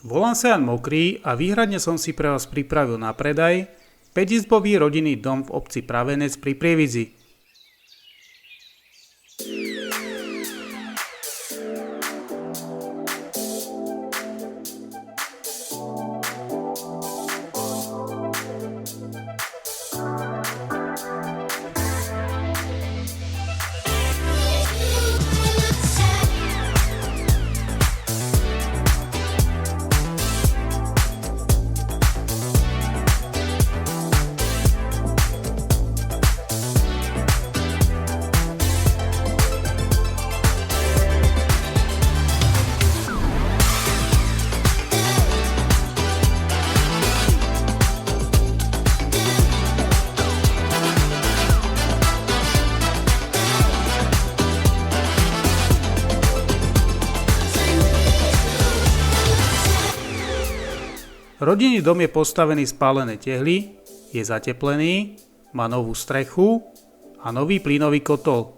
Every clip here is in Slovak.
Volám sa Jan Mokrý a výhradne som si pre vás pripravil na predaj 5-izbový rodinný dom v obci Pravenec pri Prievidzi. Rodinný dom je postavený z pálenej tehly, je zateplený, má novú strechu a nový plynový kotol.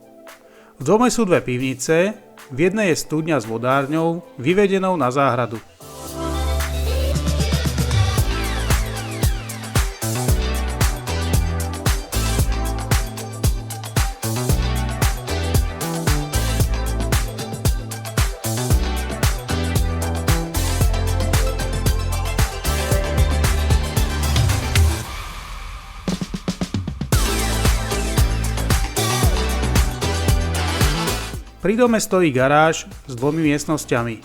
V dome sú dve pivnice, v jednej je studňa s vodárňou vyvedenou na záhradu. Pri dome stojí garáž s dvomi miestnosťami.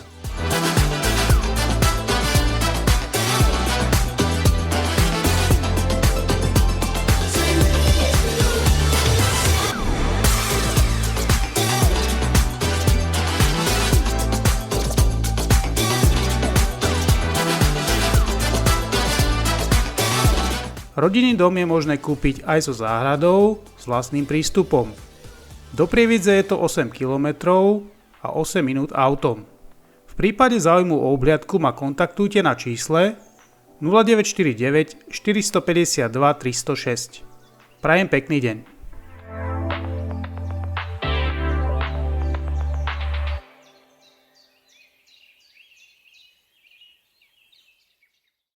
Rodinný dom je možné kúpiť aj so záhradou s vlastným prístupom. Do Prievidze je to 8 km a 8 minút autom. V prípade záujmu o obhliadku ma kontaktujte na čísle 0949 452 306. Prajem pekný deň.